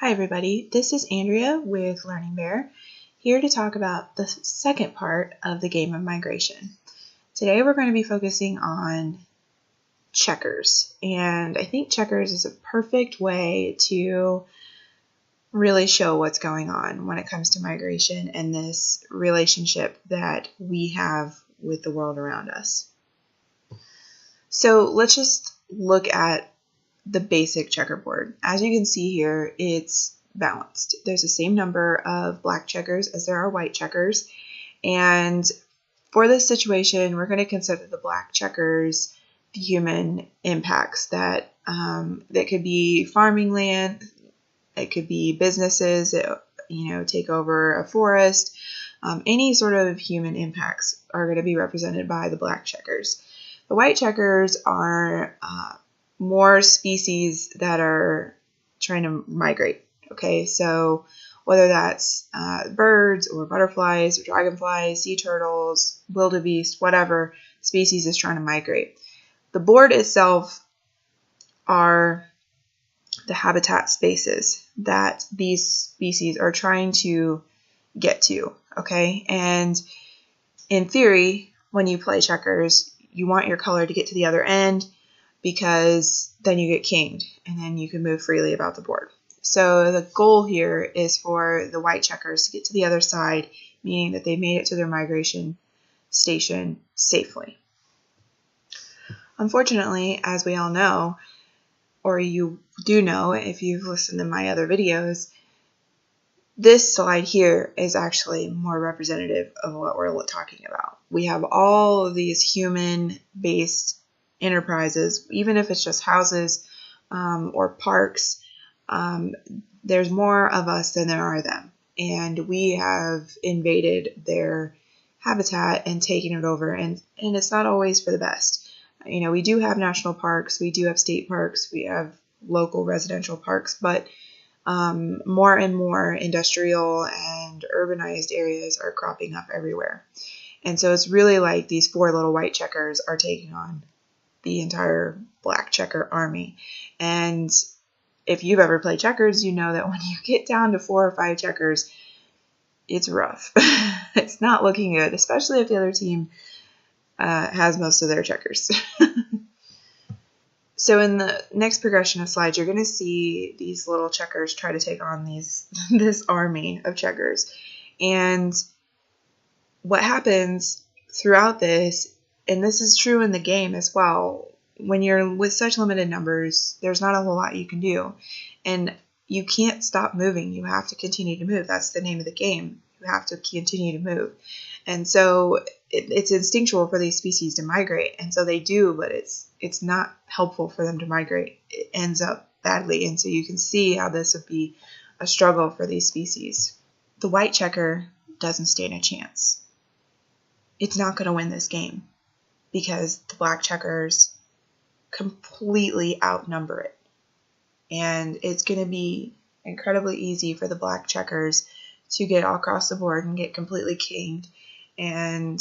Hi everybody, this is Andrea with Learning Bear, here to talk about the second part of the game of migration. Today we're going to be focusing on checkers, and I think checkers is a perfect way to really show what's going on when it comes to migration and this relationship that we have with the world around us. So let's just look at the basic checkerboard. As you can see here, it's balanced. There's the same number of black checkers as there are white checkers. And for this situation, we're going to consider the black checkers the human impacts that could be farming land, it could be businesses that, take over a forest. Any sort of human impacts are going to be represented by the black checkers. The white checkers are more species that are trying to migrate. Okay, so whether that's birds or butterflies or dragonflies, sea turtles, wildebeest, whatever species is trying to migrate. The board itself are the habitat spaces that these species are trying to get to. Okay, and in theory, when you play checkers, you want your color to get to the other end, because then you get kinged and then you can move freely about the board. So the goal here is for the white checkers to get to the other side, meaning that they made it to their migration station safely. Unfortunately, as we all know, or you do know if you've listened to my other videos, this slide here is actually more representative of what we're talking about. We have all of these human-based enterprises, even if it's just houses or parks. There's more of us than there are them, and we have invaded their habitat and taken it over, and it's not always for the best. We do have national parks, we do have state parks, we have local residential parks, but more and more industrial and urbanized areas are cropping up everywhere. And so it's really like these four little white checkers are taking on the entire black checker army. And if you've ever played checkers, you know that when you get down to 4 or 5 checkers, it's rough. It's not looking good, especially if the other team has most of their checkers. So in the next progression of slides, you're going to see these little checkers try to take on this army of checkers. And what happens throughout this, and this is true in the game as well, when you're with such limited numbers, there's not a whole lot you can do. And you can't stop moving. You have to continue to move. That's the name of the game. You have to continue to move. And so it's instinctual for these species to migrate. And so they do, but it's not helpful for them to migrate. It ends up badly. And so you can see how this would be a struggle for these species. The white checker doesn't stand a chance. It's not going to win this game because the black checkers completely outnumber it. And it's going to be incredibly easy for the black checkers to get all across the board and get completely kinged and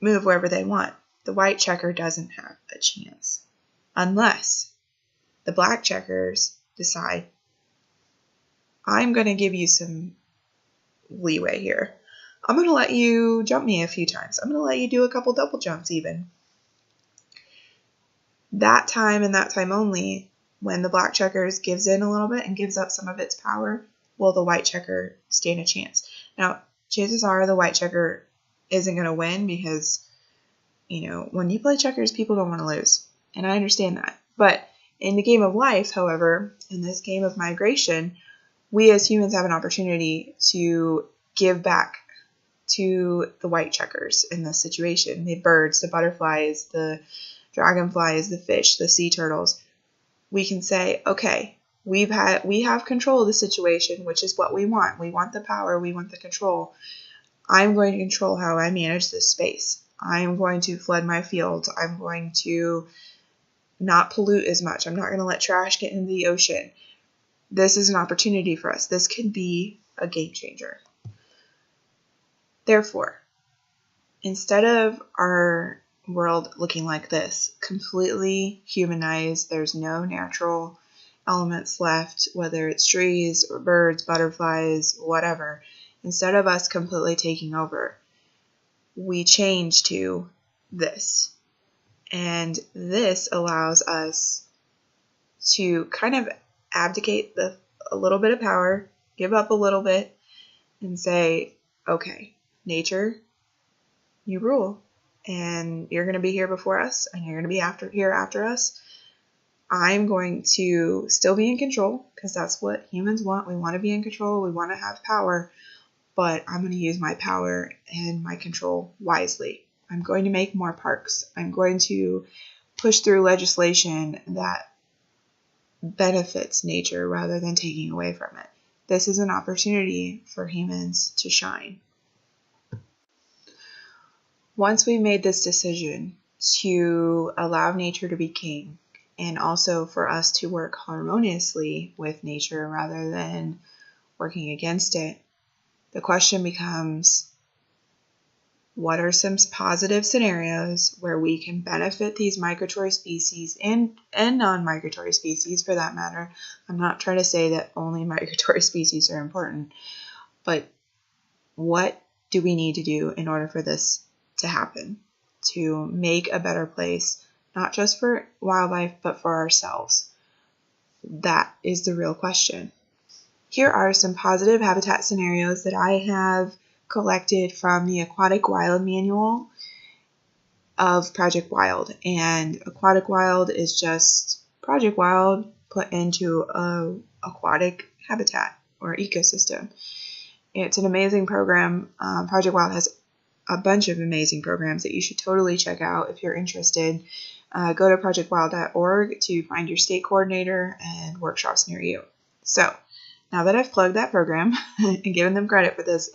move wherever they want. The white checker doesn't have a chance unless the black checkers decide, I'm going to give you some leeway here. I'm going to let you jump me a few times. I'm going to let you do a couple double jumps even. That time and that time only, when the black checkers gives in a little bit and gives up some of its power, will the white checker stand a chance. Now, chances are the white checker isn't going to win because, when you play checkers, people don't want to lose. And I understand that. But in the game of life, however, in this game of migration, we as humans have an opportunity to give back to the white checkers in this situation. The birds, the butterflies, the dragonflies, the fish, the sea turtles. We can say, okay, we have control of the situation, which is what we want. We want the power. We want the control. I'm going to control how I manage this space. I'm going to flood my fields. I'm going to not pollute as much. I'm not going to let trash get into the ocean. This is an opportunity for us. This could be a game changer. Therefore, instead of our world looking like this, completely humanized, there's no natural elements left, whether it's trees or birds, butterflies, whatever. Instead of us completely taking over, we change to this. And this allows us to kind of abdicate a little bit of power, give up a little bit, and say, okay, nature, you rule. And you're going to be here before us, and you're going to be here after us. I'm going to still be in control, because that's what humans want. We want to be in control. We want to have power. But I'm going to use my power and my control wisely. I'm going to make more parks. I'm going to push through legislation that benefits nature rather than taking away from it. This is an opportunity for humans to shine. Once we made this decision to allow nature to be king, and also for us to work harmoniously with nature rather than working against it, the question becomes, what are some positive scenarios where we can benefit these migratory species and non-migratory species for that matter? I'm not trying to say that only migratory species are important, but what do we need to do in order for this to happen, to make a better place, not just for wildlife, but for ourselves? That is the real question. Here are some positive habitat scenarios that I have collected from the Aquatic Wild Manual of Project Wild. And Aquatic Wild is just Project Wild put into an aquatic habitat or ecosystem. It's an amazing program. Project Wild has a bunch of amazing programs that you should totally check out if you're interested. Go to projectwild.org to find your state coordinator and workshops near you. So, now that I've plugged that program and given them credit for this,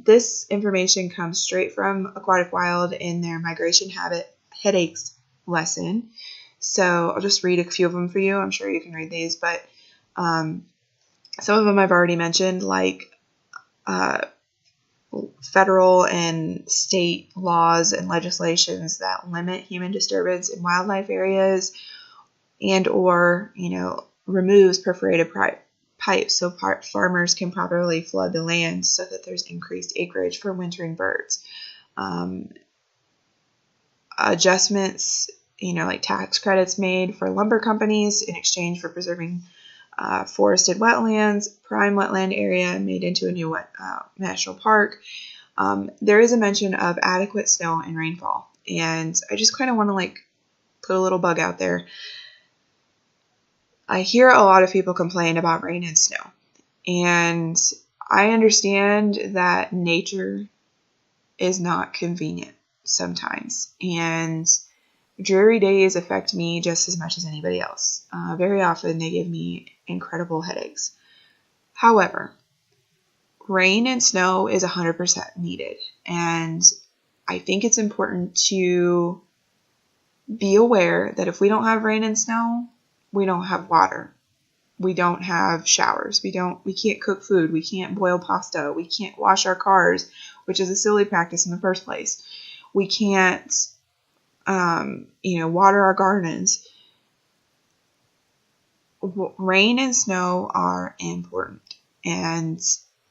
this information comes straight from Aquatic Wild in their Migration Headaches lesson. So I'll just read a few of them for you. I'm sure you can read these, but some of them I've already mentioned, like federal and state laws and legislations that limit human disturbance in wildlife areas and or, removes perforated pipes so farmers can properly flood the land so that there's increased acreage for wintering birds. Adjustments, like tax credits made for lumber companies in exchange for preserving forested wetlands, prime wetland area made into a new national park. There is a mention of adequate snow and rainfall. And I just kind of want to put a little bug out there. I hear a lot of people complain about rain and snow, and I understand that nature is not convenient sometimes, and dreary days affect me just as much as anybody else. Very often they give me incredible headaches. However, rain and snow is 100% needed, and I think it's important to be aware that if we don't have rain and snow, we don't have water. We don't have showers. We can't cook food. We can't boil pasta. We can't wash our cars, which is a silly practice in the first place. We can't, water our gardens. Rain and snow are important. And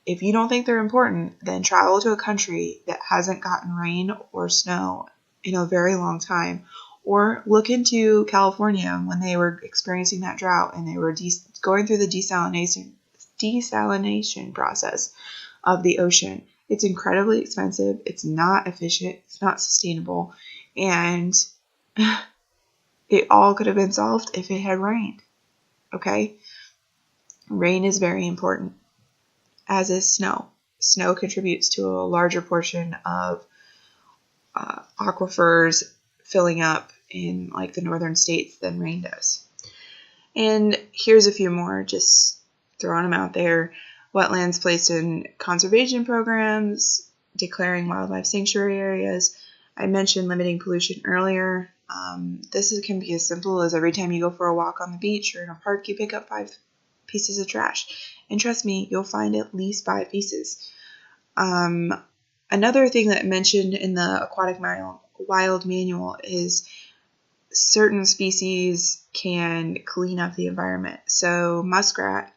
if you don't think they're important, then travel to a country that hasn't gotten rain or snow in a very long time. Or look into California when they were experiencing that drought and they were going through the desalination process of the ocean. It's incredibly expensive. It's not efficient. It's not sustainable. And it all could have been solved if it had rained. Okay? Rain is very important, as is snow. Snow contributes to a larger portion of aquifers filling up in the northern states than rain does. And here's a few more, just throwing them out there. Wetlands placed in conservation programs, declaring wildlife sanctuary areas. I mentioned limiting pollution earlier. This can be as simple as every time you go for a walk on the beach or in a park, you pick up 5 pieces of trash. And trust me, you'll find at least 5 pieces. Another thing that I mentioned in the Aquatic Wild Manual is certain species can clean up the environment. So muskrat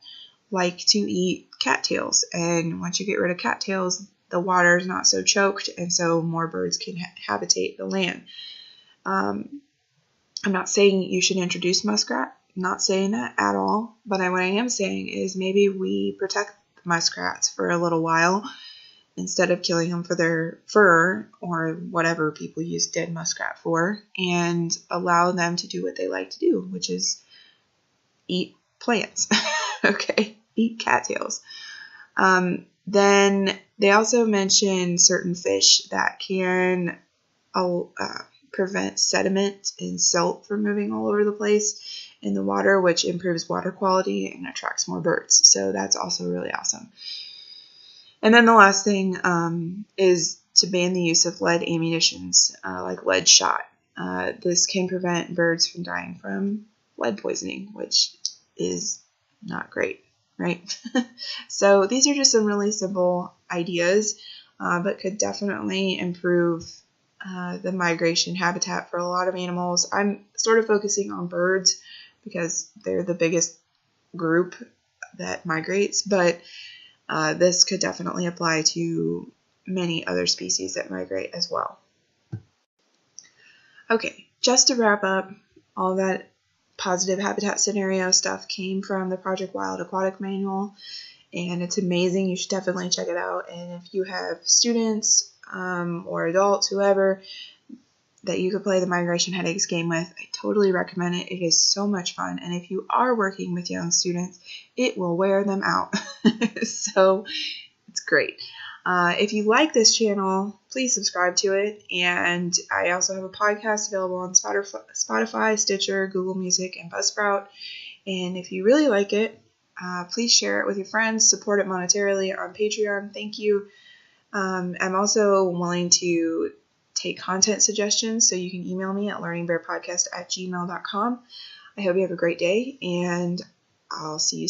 like to eat cattails, and once you get rid of cattails, the water is not so choked, and so more birds can habitate the land. I'm not saying you should introduce muskrat. I'm not saying that at all. But what I am saying is maybe we protect the muskrats for a little while instead of killing them for their fur or whatever people use dead muskrat for, and allow them to do what they like to do, which is eat plants. Okay, eat cattails. Then they also mention certain fish that can prevent sediment and silt from moving all over the place in the water, which improves water quality and attracts more birds. So that's also really awesome. And then the last thing is to ban the use of lead ammunitions, like lead shot. This can prevent birds from dying from lead poisoning, which is not great, right? So these are just some really simple ideas, but could definitely improve the migration habitat for a lot of animals. I'm sort of focusing on birds because they're the biggest group that migrates, but this could definitely apply to many other species that migrate as well. Okay, just to wrap up, all that positive habitat scenario stuff came from the Project Wild Aquatic Manual, and it's amazing. You should definitely check it out. And if you have students or adults, whoever, that you could play the Migration Headaches game with, I totally recommend it. It is so much fun. And if you are working with young students, it will wear them out. So it's great. If you like this channel, please subscribe to it. And I also have a podcast available on Spotify, Stitcher, Google Music, and Buzzsprout. And if you really like it, please share it with your friends. Support it monetarily on Patreon. Thank you. I'm also willing to take content suggestions, so you can email me at learningbearpodcast@gmail.com. I hope you have a great day, and I'll see you soon.